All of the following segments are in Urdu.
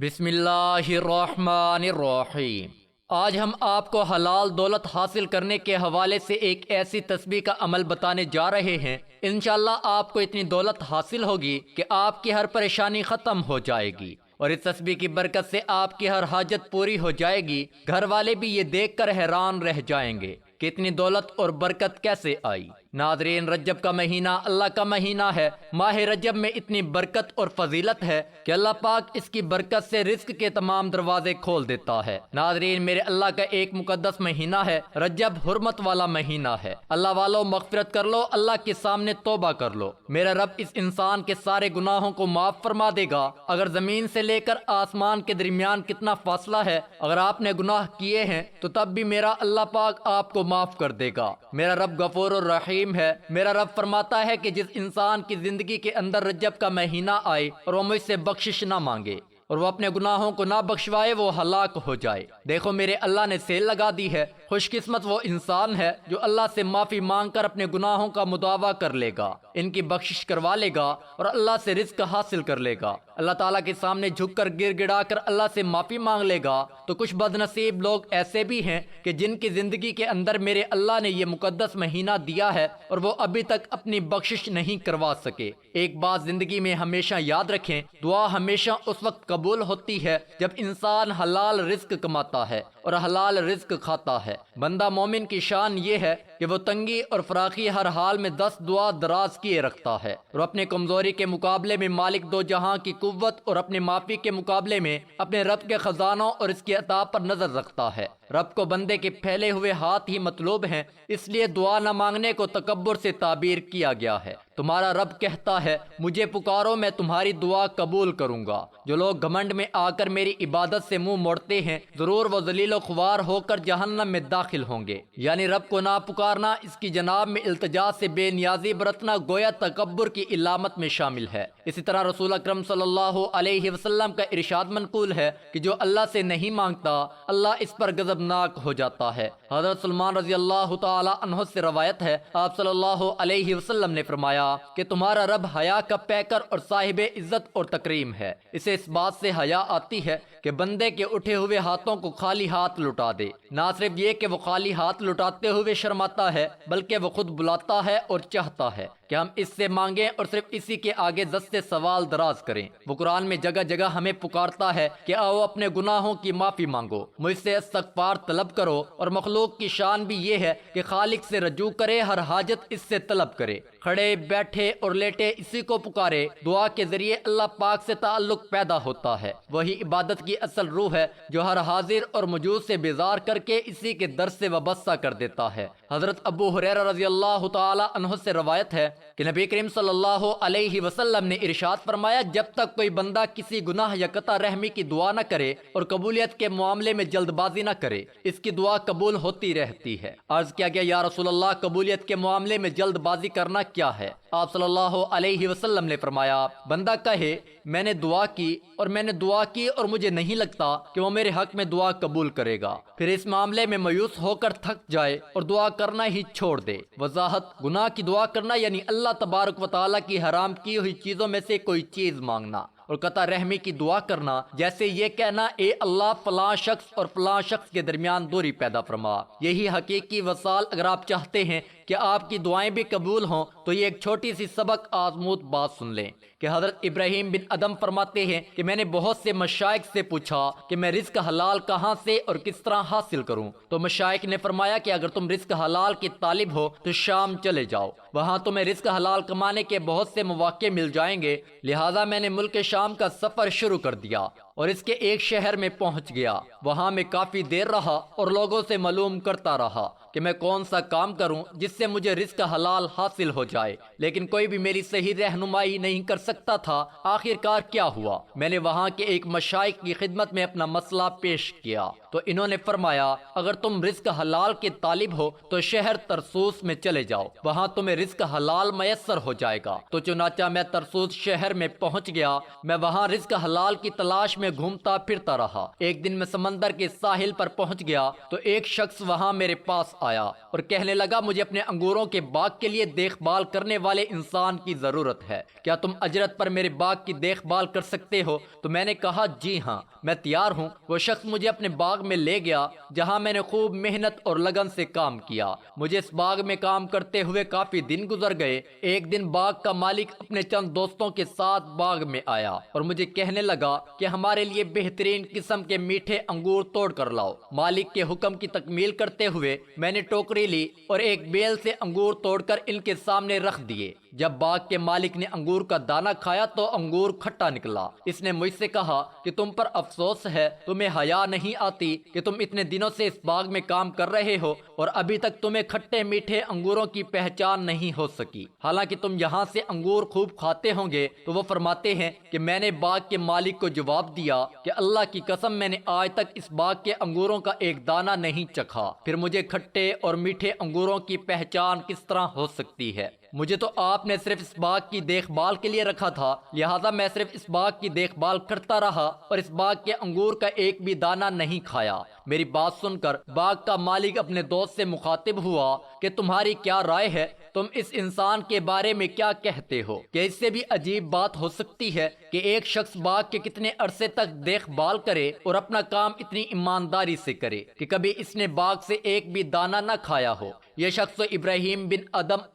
بسم اللہ الرحمن الرحیم۔ آج ہم آپ کو حلال دولت حاصل کرنے کے حوالے سے ایک ایسی تسبیح کا عمل بتانے جا رہے ہیں۔ انشاءاللہ آپ کو اتنی دولت حاصل ہوگی کہ آپ کی ہر پریشانی ختم ہو جائے گی، اور اس تسبیح کی برکت سے آپ کی ہر حاجت پوری ہو جائے گی۔ گھر والے بھی یہ دیکھ کر حیران رہ جائیں گے کہ اتنی دولت اور برکت کیسے آئی۔ ناظرین، رجب کا مہینہ اللہ کا مہینہ ہے۔ ماہ رجب میں اتنی برکت اور فضیلت ہے کہ اللہ پاک اس کی برکت سے رزق کے تمام دروازے کھول دیتا ہے۔ ناظرین، میرے اللہ کا ایک مقدس مہینہ ہے رجب، حرمت والا مہینہ ہے۔ اللہ والو، مغفرت کر لو، اللہ کے سامنے توبہ کر لو۔ میرا رب اس انسان کے سارے گناہوں کو معاف فرما دے گا۔ اگر زمین سے لے کر آسمان کے درمیان کتنا فاصلہ ہے، اگر آپ نے گناہ کیے ہیں تو تب بھی میرا اللہ پاک آپ کو معاف کر دے گا۔ میرا رب غفور الرحیم ہے۔ میرا رب فرماتا ہے کہ جس انسان کی زندگی کے اندر رجب کا مہینہ آئے اور وہ مجھ سے بخشش نہ مانگے اور وہ اپنے گناہوں کو نہ بخشوائے، وہ ہلاک ہو جائے۔ دیکھو، میرے اللہ نے سیل لگا دی ہے۔ خوش قسمت وہ انسان ہے جو اللہ سے معافی مانگ کر اپنے گناہوں کا مداوع کر لے گا، ان کی بخشش کروا لے گا اور اللہ سے رزق حاصل کر لے گا۔ اللہ تعالیٰ کے سامنے جھک کر گر گڑا کر اللہ سے معافی مانگ لے گا۔ تو کچھ بد نصیب لوگ ایسے بھی ہیں کہ جن کی زندگی کے اندر میرے اللہ نے یہ مقدس مہینہ دیا ہے اور وہ ابھی تک اپنی بخشش نہیں کروا سکے۔ ایک بات زندگی میں ہمیشہ یاد رکھیں، دعا ہمیشہ اس وقت قبول ہوتی ہے جب انسان حلال رزق کماتا ہے اور حلال رزق کھاتا ہے۔ بندہ مومن کی شان یہ ہے کہ وہ تنگی اور فراخی ہر حال میں 10 دعا دراز کیے رکھتا ہے، اور اپنے کمزوری کے مقابلے میں مالک دو جہاں کی قوت اور اپنے معافی کے مقابلے میں اپنے رب کے خزانوں اور اس کی عطا پر نظر رکھتا ہے۔ رب کو بندے کے پھیلے ہوئے ہاتھ ہی مطلوب ہیں، اس لیے دعا نہ مانگنے کو تکبر سے تعبیر کیا گیا ہے۔ تمہارا رب کہتا ہے، مجھے پکارو، میں تمہاری دعا قبول کروں گا۔ جو لوگ گھمنڈ میں آ کر میری عبادت سے منہ موڑتے ہیں، ضرور وہ ذلیل و خوار ہو کر جہنم میں داخل ہوں گے۔ یعنی رب کو نہ پکارنا، اس کی جناب میں التجا سے بے نیازی برتنا گویا تکبر کی علامت میں شامل ہے۔ اسی طرح رسول اکرم صلی اللہ علیہ وسلم کا ارشاد منقول ہے کہ جو اللہ سے نہیں مانگتا، اللہ اس پر غضبناک ہو جاتا ہے۔ حضرت سلمان رضی اللہ تعالی عنہ سے روایت ہے، آپ صلی اللہ علیہ وسلم نے فرمایا کہ تمہارا رب حیا کا پیکر اور صاحب عزت اور تکریم ہے۔ اسے اس بات سے حیا آتی ہے کہ بندے کے اٹھے ہوئے ہاتھوں کو خالی ہاتھ لٹا دے۔ نہ صرف یہ کہ وہ خالی ہاتھ لٹاتے ہوئے شرماتا ہے، بلکہ وہ خود بلاتا ہے اور چاہتا ہے کہ ہم اس سے مانگیں اور صرف اسی کے آگے دستے سوال دراز کریں۔ وہ قرآن میں جگہ جگہ ہمیں پکارتا ہے کہ آؤ اپنے گناہوں کی معافی مانگو، مجھ سے استغفار طلب کرو، اور مخلوق کی شان بھی یہ ہے کہ خالق سے رجوع کرے، ہر حاجت اس سے طلب کرے، کھڑے بیٹھے اور لیٹے اسی کو پکارے۔ دعا کے ذریعے اللہ پاک سے تعلق پیدا ہوتا ہے۔ وہی عبادت کی اصل روح ہے جو ہر حاضر اور موجود سے بیزار کر کے اسی کے در سے وابستہ کر دیتا ہے۔ حضرت ابو ہریرہ رضی اللہ تعالی عنہ سے روایت ہے کہ نبی کریم صلی اللہ علیہ وسلم نے ارشاد فرمایا، جب تک کوئی بندہ کسی گناہ یا قطع رحمی کی دعا نہ کرے اور قبولیت کے معاملے میں جلد بازی نہ کرے، اس کی دعا قبول ہوتی رہتی ہے۔ عرض کیا گیا، یا رسول اللہ، قبولیت کے معاملے میں جلد بازی کرنا کیا ہے؟ آپ صلی اللہ علیہ وسلم نے فرمایا، بندہ کہے میں نے دعا کی اور مجھے نہیں لگتا کہ وہ میرے حق میں دعا قبول کرے گا، پھر اس معاملے میں مایوس ہو کر تھک جائے اور دعا کرنا ہی چھوڑ دے۔ وضاحت: گناہ کی دعا کرنا یعنی اللہ تبارک و تعالیٰ کی حرام کی ہوئی چیزوں میں سے کوئی چیز مانگنا، اور قطع رحمی کی دعا کرنا جیسے یہ کہنا، اے اللہ فلاں شخص اور فلاں شخص کے درمیان دوری پیدا فرما۔ یہی حقیقی وصال۔ اگر آپ چاہتے ہیں کہ آپ کی دعائیں بھی قبول ہوں تو یہ ایک چھوٹی سی سبق آزمود بات سن لیں کہ حضرت ابراہیم بن ادم فرماتے ہیں کہ میں نے بہت سے مشائخ سے پوچھا کہ میں رزق حلال کہاں سے اور کس طرح حاصل کروں، تو مشائخ نے فرمایا کہ اگر تم رزق حلال کے طالب ہو تو شام چلے جاؤ، وہاں تمہیں رزق حلال کمانے کے بہت سے مواقع مل جائیں گے۔ لہٰذا میں نے ملک شام کا سفر شروع کر دیا اور اس کے ایک شہر میں پہنچ گیا۔ وہاں میں کافی دیر رہا اور لوگوں سے معلوم کرتا رہا کہ میں کون سا کام کروں جس سے مجھے رزق حلال حاصل ہو جائے، لیکن کوئی بھی میری صحیح رہنمائی نہیں کر سکتا تھا۔ آخر کار کیا ہوا، میں نے وہاں کے ایک مشائخ کی خدمت میں اپنا مسئلہ پیش کیا تو انہوں نے فرمایا، اگر تم رزق حلال کے طالب ہو تو شہر ترسوس میں چلے جاؤ، وہاں تمہیں رزق حلال میسر ہو جائے گا۔ تو چنانچہ میں ترسوس شہر میں پہنچ گیا۔ میں وہاں رزق حلال کی تلاش میں گھومتا پھرتا رہا۔ ایک دن میں سمندر کے ساحل پر پہنچ گیا تو ایک شخص وہاں میرے پاس آیا اور کہنے لگا مجھے اپنے انگوروں کے باغ کے لیے دیکھ بھال کرنے والے انسان کی ضرورت ہے، کیا تم اجرت پر میرے باغ کی دیکھ بھال کر سکتے ہو؟ تو میں نے کہا جی ہاں میں تیار ہوں۔ وہ شخص مجھے اپنے باغ میں لے گیا جہاں میں نے خوب محنت اور لگن سے کام کیا۔ مجھے اس باغ میں کام کرتے ہوئے کافی دن گزر گئے۔ ایک دن باغ کا مالک اپنے چند دوستوں کے ساتھ باغ میں آیا اور مجھے کہنے لگا کہ ہمارے لیے بہترین قسم کے میٹھے انگور توڑ کر لاؤ۔ مالک کے حکم کی تکمیل کرتے ہوئے میں نے ٹوکری لی اور ایک بیل سے انگور توڑ کر ان کے سامنے رکھ دیے۔ جب باغ کے مالک نے انگور کا دانہ کھایا تو انگور کھٹا نکلا۔ اس نے مجھ سے کہا کہ تم پر افسوس ہے، تمہیں حیا نہیں آتی کہ تم اتنے دنوں سے اس باغ میں کام کر رہے ہو اور ابھی تک تمہیں کھٹے میٹھے انگوروں کی پہچان نہیں ہو سکی، حالانکہ تم یہاں سے انگور خوب کھاتے ہوں گے۔ تو وہ فرماتے ہیں کہ میں نے باغ کے مالک کو جواب دیا کہ اللہ کی قسم میں نے آج تک اس باغ کے انگوروں کا ایک دانہ نہیں چکھا، پھر مجھے کھٹے اور میٹھے انگوروں کی پہچان کس طرح ہو سکتی ہے؟ مجھے تو آپ نے صرف اس باغ کی دیکھ بھال کے لیے رکھا تھا، لہٰذا میں صرف اس باغ کی دیکھ بھال کرتا رہا اور اس باغ کے انگور کا ایک بھی دانہ نہیں کھایا۔ میری بات سن کر باغ کا مالک اپنے دوست سے مخاطب ہوا کہ تمہاری کیا رائے ہے؟ تم اس انسان کے بارے میں کیا کہتے ہو؟ کہ اس سے بھی عجیب بات ہو سکتی ہے کہ ایک شخص باغ کے کتنے عرصے تک دیکھ بھال کرے اور اپنا کام اتنی ایمانداری سے کرے کہ کبھی اس نے باغ سے ایک بھی دانہ نہ کھایا ہو۔ یہ شخص ابراہیم بن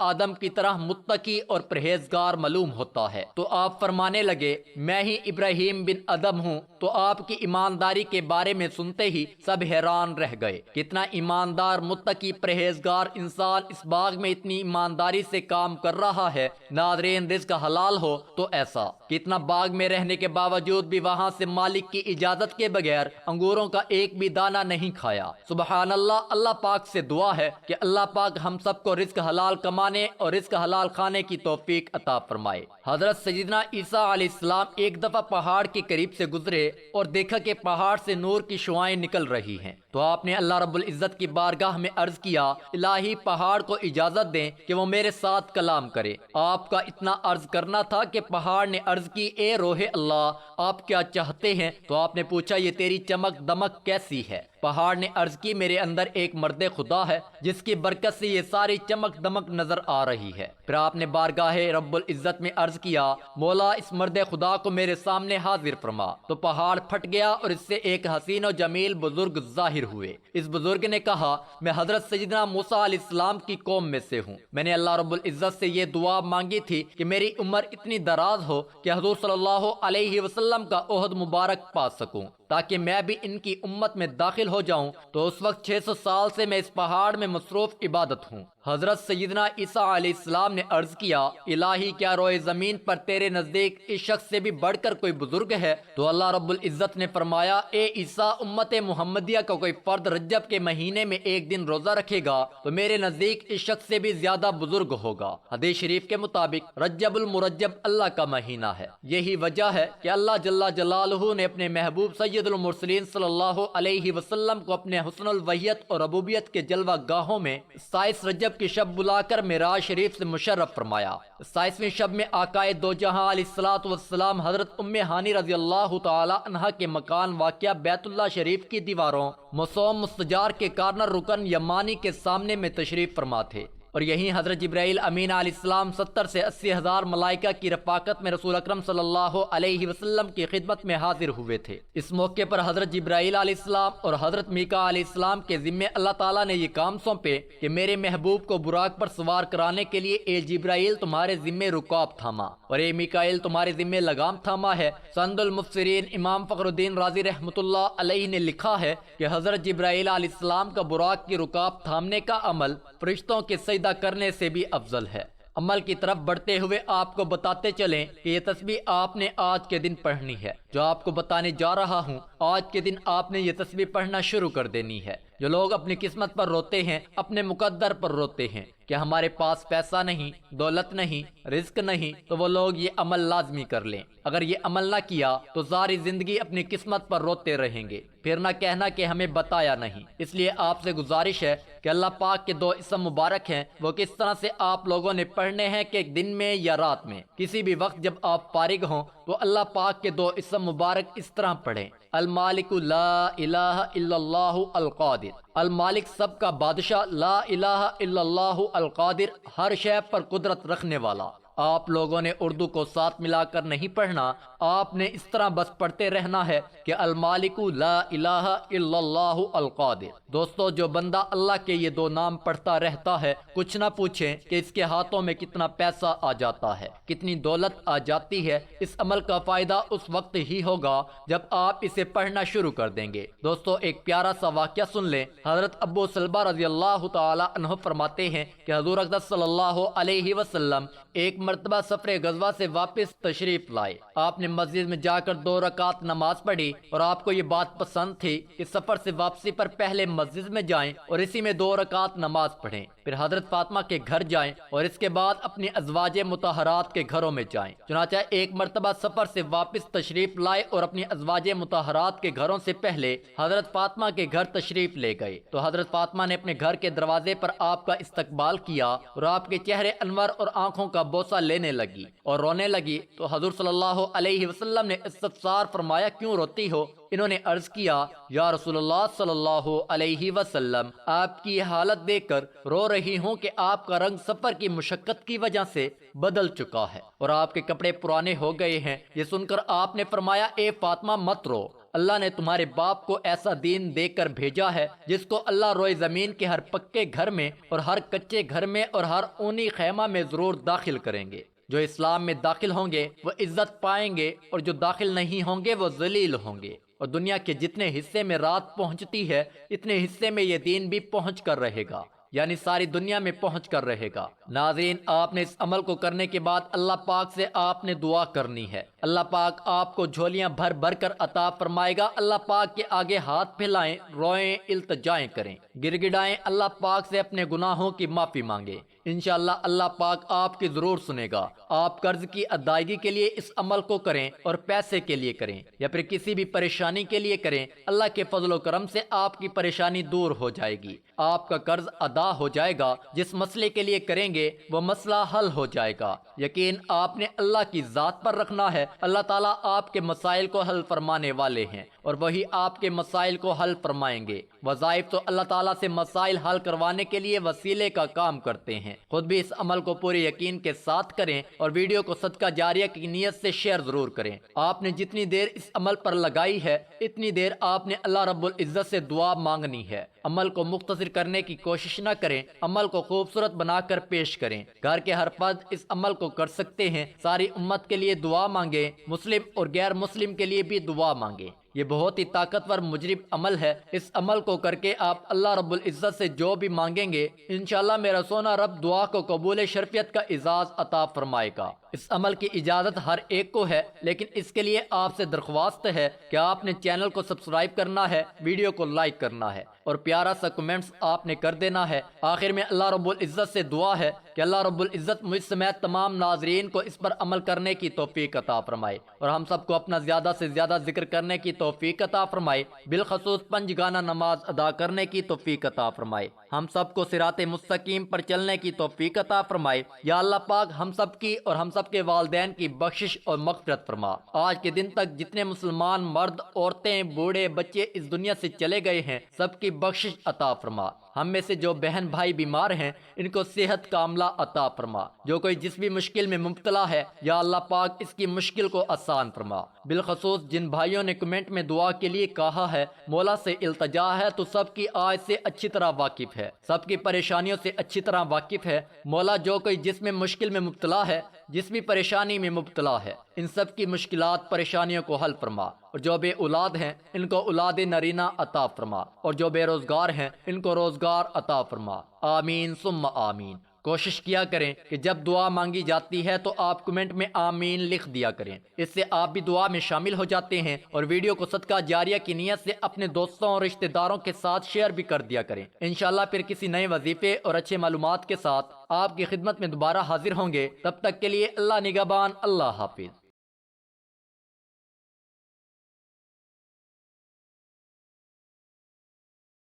آدم کی طرح متقی اور پرہیزگار معلوم ہوتا ہے۔ تو آپ فرمانے لگے میں ہی ابراہیم بن آدم ہوں۔ تو آپ کی ایمانداری کے بارے میں سنتے ہی سب حیران رہ گئے، کتنا ایماندار متقی پرہیزگار انسان اس باغ میں اتنی ایمانداری سے کام کر رہا ہے۔ ناظرین، رزق حلال ہو تو ایسا، کتنا باغ میں رہنے کے باوجود بھی وہاں سے مالک کی اجازت کے بغیر انگوروں کا ایک بھی دانہ نہیں کھایا۔ سبحان اللہ۔ اللہ پاک سے دعا ہے کہ اللہ پاک ہم سب کو رزق حلال کمانے اور رزق حلال کھانے کی توفیق عطا فرمائے۔ حضرت سیدنا عیسیٰ علیہ السلام ایک دفعہ پہاڑ کے قریب سے گزرے اور دیکھا کہ پہاڑ سے نور کی شعائیں نکل رہی ہیں۔ تو آپ نے اللہ رب العزت کی بارگاہ میں عرض کیا الہی پہاڑ کو اجازت دیں کہ وہ میرے ساتھ کلام کرے۔ آپ کا اتنا عرض کرنا تھا کہ پہاڑ نے عرض کی اے روح اللہ، آپ کیا چاہتے ہیں؟ تو آپ نے پوچھا یہ تیری چمک دمک کیسی ہے؟ پہاڑ نے عرض کی میرے اندر ایک مرد خدا ہے جس کی برکت سے یہ ساری چمک دمک نظر آ رہی ہے۔ پھر آپ نے بارگاہ رب العزت میں عرض کیا مولا اس مرد خدا کو میرے سامنے حاضر فرما۔ تو پہاڑ پھٹ گیا اور اس سے ایک حسین و جمیل بزرگ ظاہر ہوئے۔ اس بزرگ نے کہا میں حضرت سیدنا موسیٰ علیہ السلام کی قوم میں سے ہوں۔ میں نے اللہ رب العزت سے یہ دعا مانگی تھی کہ میری عمر اتنی دراز ہو کہ حضور صلی اللہ علیہ وسلم کا عہد مبارک پا سکوں تاکہ میں بھی ان کی امت میں داخل ہو جاؤں۔ تو اس وقت 600 سال سے میں اس پہاڑ میں مصروف عبادت ہوں۔ حضرت سیدنا عیسیٰ علیہ السلام نے عرض کیا الہی کیا روئے زمین پر تیرے نزدیک اس شخص سے بھی بڑھ کر کوئی بزرگ ہے؟ تو اللہ رب العزت نے فرمایا اے عیسیٰ امت محمدیہ کا کوئی فرد رجب کے مہینے میں ایک دن روزہ رکھے گا تو میرے نزدیک اس شخص سے بھی زیادہ بزرگ ہوگا۔ حدیث شریف کے مطابق رجب المرجب اللہ کا مہینہ ہے۔ یہی وجہ ہے کہ اللہ جل جلالہ نے اپنے محبوب سید المرسلین صلی اللہ علیہ وسلم کو اپنے حسن الوحیت اور ربوبیت کے جلوہ گاہوں میں 27 رجب کی شب بلا کر معراج شریف سے مشرف فرمایا۔ 27ویں شب میں آقائے دو جہاں علیہ الصلوۃ والسلام حضرت ام ہانی رضی اللہ تعالی عنہا کے مکان واقعہ بیت اللہ شریف کی دیواروں مصوم مستجار کے کارنر رکن یمانی کے سامنے میں تشریف فرما تھے، اور یہیں حضرت جبرائیل امین علیہ السلام 70 سے 80 ہزار ملائکہ کی رفاقت میں رسول اکرم صلی اللہ علیہ وسلم کی خدمت میں حاضر ہوئے تھے۔ اس موقع پر حضرت جبرائیل علیہ السلام اور حضرت میکا علیہ السلام کے ذمے اللہ تعالیٰ نے یہ کام سونپے کہ میرے محبوب کو براق پر سوار کرانے کے لیے اے جبرائیل تمہارے ذمے رکاب تھاما اور اے میکائیل تمہارے ذمے لگام تھاما ہے۔ سند المفسرین امام فخر الدین رازی رحمۃ اللہ علیہ نے لکھا ہے کہ حضرت جبرائیل علیہ السلام کا براق کی رکاب تھامنے کا عمل فرشتوں کے سجدہ کرنے سے بھی افضل ہے۔ عمل کی طرف بڑھتے ہوئے آپ کو بتاتے چلیں کہ یہ تسبیح آپ نے آج کے دن پڑھنی ہے۔ جو آپ کو بتانے جا رہا ہوں آج کے دن آپ نے یہ تسبیح پڑھنا شروع کر دینی ہے۔ جو لوگ اپنی قسمت پر روتے ہیں، اپنے مقدر پر روتے ہیں کہ ہمارے پاس پیسہ نہیں، دولت نہیں، رزق نہیں، تو وہ لوگ یہ عمل لازمی کر لیں۔ اگر یہ عمل نہ کیا تو ساری زندگی اپنی قسمت پر روتے رہیں گے، پھر نہ کہنا کہ ہمیں بتایا نہیں۔ اس لیے آپ سے گزارش ہے کہ اللہ پاک کے 2 اسم مبارک ہیں، وہ کس طرح سے آپ لوگوں نے پڑھنے ہیں کہ دن میں یا رات میں، کسی بھی وقت جب آپ فارغ ہوں تو اللہ پاک کے 2 اسم مبارک اس طرح پڑھیں المالک لا الہ الا اللہ القادر، القادر، المالک سب کا بادشاہ، لا الہ الا اللہ القادر، ہر شے پر قدرت رکھنے والا۔ آپ لوگوں نے اردو کو ساتھ ملا کر نہیں پڑھنا، آپ نے اس طرح بس پڑھتے رہنا ہے کہ المالک لا الہ الا اللہ القادر۔ دوستو، جو بندہ اللہ کے یہ دو نام پڑھتا رہتا ہے، کچھ نہ پوچھیں کہ اس کے ہاتھوں میں کتنا پیسہ آ جاتا ہے، کتنی دولت آ جاتی ہے۔ اس عمل کا فائدہ اس وقت ہی ہوگا جب آپ اسے پڑھنا شروع کر دیں گے۔ دوستو، ایک پیارا سا واقعہ سن لیں۔ حضرت ابو سلمہ رضی اللہ تعالی عنہ فرماتے ہیں کہ حضور اقدس صلی اللہ علیہ وسلم ایک مرتبہ سفر غزوہ سے واپس تشریف لائے۔ آپ نے مسجد میں جا کر 2 رکعت نماز پڑھی اور آپ کو یہ بات پسند تھی کہ سفر سے واپسی پر پہلے مسجد میں جائیں اور اسی میں 2 رکعت نماز پڑھیں، پھر حضرت فاطمہ کے گھر جائیں اور اس کے بعد اپنی ازواج مطہرات کے گھروں میں جائیں۔ چنانچہ ایک مرتبہ سفر سے واپس تشریف لائے اور اپنی ازواج مطہرات کے گھروں سے پہلے حضرت فاطمہ کے گھر تشریف لے گئے تو حضرت فاطمہ نے اپنے گھر کے دروازے پر آپ کا استقبال کیا اور آپ کے چہرے انور اور آنکھوں کا بوسہ لینے لگی اور رونے لگی تو حضور صلی اللہ علیہ وسلم نے استفسار فرمایا، کیوں روتی ہو؟ انہوں نے عرض کیا، یا رسول اللہ صلی اللہ علیہ وسلم، آپ کی حالت دیکھ کر رو رہی ہوں کہ آپ کا رنگ سفر کی مشقت کی وجہ سے بدل چکا ہے اور آپ کے کپڑے پرانے ہو گئے ہیں۔ یہ سن کر آپ نے فرمایا، اے فاطمہ مت رو، اللہ نے تمہارے باپ کو ایسا دین دے کر بھیجا ہے جس کو اللہ روئے زمین کے ہر پکے گھر میں اور ہر کچے گھر میں اور ہر اونی خیمہ میں ضرور داخل کریں گے۔ جو اسلام میں داخل ہوں گے وہ عزت پائیں گے اور جو داخل نہیں ہوں گے وہ ذلیل ہوں گے، اور دنیا کے جتنے حصے میں رات پہنچتی ہے اتنے حصے میں یہ دین بھی پہنچ کر رہے گا، یعنی ساری دنیا میں پہنچ کر رہے گا۔ ناظرین، آپ نے اس عمل کو کرنے کے بعد اللہ پاک سے آپ نے دعا کرنی ہے۔ اللہ پاک آپ کو جھولیاں بھر بھر کر عطا فرمائے گا۔ اللہ پاک کے آگے ہاتھ پھیلائیں، روئیں، التجائیں کریں، گڑ گڑائیں، اللہ پاک سے اپنے گناہوں کی معافی مانگیں۔ انشاءاللہ اللہ پاک آپ کی ضرور سنے گا۔ آپ قرض کی ادائیگی کے لیے اس عمل کو کریں اور پیسے کے لیے کریں یا پھر کسی بھی پریشانی کے لیے کریں، اللہ کے فضل و کرم سے آپ کی پریشانی دور ہو جائے گی، آپ کا قرض ادا ہو جائے گا۔ جس مسئلے کے لیے کریں گے وہ مسئلہ حل ہو جائے گا۔ یقین آپ نے اللہ کی ذات پر رکھنا ہے۔ اللہ تعالیٰ آپ کے مسائل کو حل فرمانے والے ہیں اور وہی آپ کے مسائل کو حل فرمائیں گے۔ وظائف تو اللہ تعالیٰ سے مسائل حل کروانے کے لیے وسیلے کا کام کرتے ہیں۔ خود بھی اس عمل کو پورے یقین کے ساتھ کریں اور ویڈیو کو صدقہ جاریہ کی نیت سے شیئر ضرور کریں۔ آپ نے جتنی دیر اس عمل پر لگائی ہے اتنی دیر آپ نے اللہ رب العزت سے دعا مانگنی ہے۔ عمل کو مختصر کرنے کی کوشش نہ کریں، عمل کو خوبصورت بنا کر پیش کریں۔ گھر کے ہر فرد اس عمل کو کر سکتے ہیں۔ ساری امت کے لیے دعا مانگیں، مسلم اور غیر مسلم کے لیے بھی دعا مانگیں۔ یہ بہت ہی طاقتور مجرب عمل ہے۔ اس عمل کو کر کے آپ اللہ رب العزت سے جو بھی مانگیں گے انشاءاللہ میرا سونا رب دعا کو قبول شرفیت کا اعزاز عطا فرمائے گا۔ اس عمل کی اجازت ہر ایک کو ہے، لیکن اس کے لیے آپ سے درخواست ہے کہ آپ نے چینل کو سبسکرائب کرنا ہے، ویڈیو کو لائک کرنا ہے اور پیارا سا کمنٹس آپ نے کر دینا ہے۔ آخر میں اللہ رب العزت سے دعا ہے کہ اللہ رب العزت مجھ سمیت تمام ناظرین کو اس پر عمل کرنے کی توفیق عطا فرمائے اور ہم سب کو اپنا زیادہ سے زیادہ ذکر کرنے کی توفیق عطا فرمائے، بالخصوص 5 گانا نماز ادا کرنے کی توفیق عطا فرمائے، ہم سب کو صراط مستقیم پر چلنے کی توفیق عطا فرمائے۔ یا اللہ پاک ہم سب کی اور ہم سب کے والدین کی بخشش اور مغفرت فرما۔ آج کے دن تک جتنے مسلمان مرد، عورتیں، بوڑھے، بچے اس دنیا سے چلے گئے ہیں سب کی بخشش عطا فرما۔ ہم میں سے جو بہن بھائی بیمار ہیں ان کو صحت کاملہ عطا فرما۔ جو کوئی جس بھی مشکل میں مبتلا ہے یا اللہ پاک اس کی مشکل کو آسان فرما۔ بالخصوص جن بھائیوں نے کمنٹ میں دعا کے لیے کہا ہے، مولا سے التجا ہے تو سب کی آج سے اچھی طرح واقف ہے، سب کی پریشانیوں سے اچھی طرح واقف ہے۔ مولا جو کوئی جس میں مشکل میں مبتلا ہے، جس بھی پریشانی میں مبتلا ہے، ان سب کی مشکلات پریشانیوں کو حل فرما، اور جو بے اولاد ہیں ان کو اولاد نرینہ عطا فرما، اور جو بے روزگار ہیں ان کو روزگار عطا فرما۔ آمین ثم آمین۔ کوشش کیا کریں کہ جب دعا مانگی جاتی ہے تو آپ کمنٹ میں آمین لکھ دیا کریں، اس سے آپ بھی دعا میں شامل ہو جاتے ہیں، اور ویڈیو کو صدقہ جاریہ کی نیت سے اپنے دوستوں اور رشتہ داروں کے ساتھ شیئر بھی کر دیا کریں۔ انشاءاللہ پھر کسی نئے وظیفے اور اچھے معلومات کے ساتھ آپ کی خدمت میں دوبارہ حاضر ہوں گے۔ تب تک کے لیے اللہ نگہبان، اللہ حافظ۔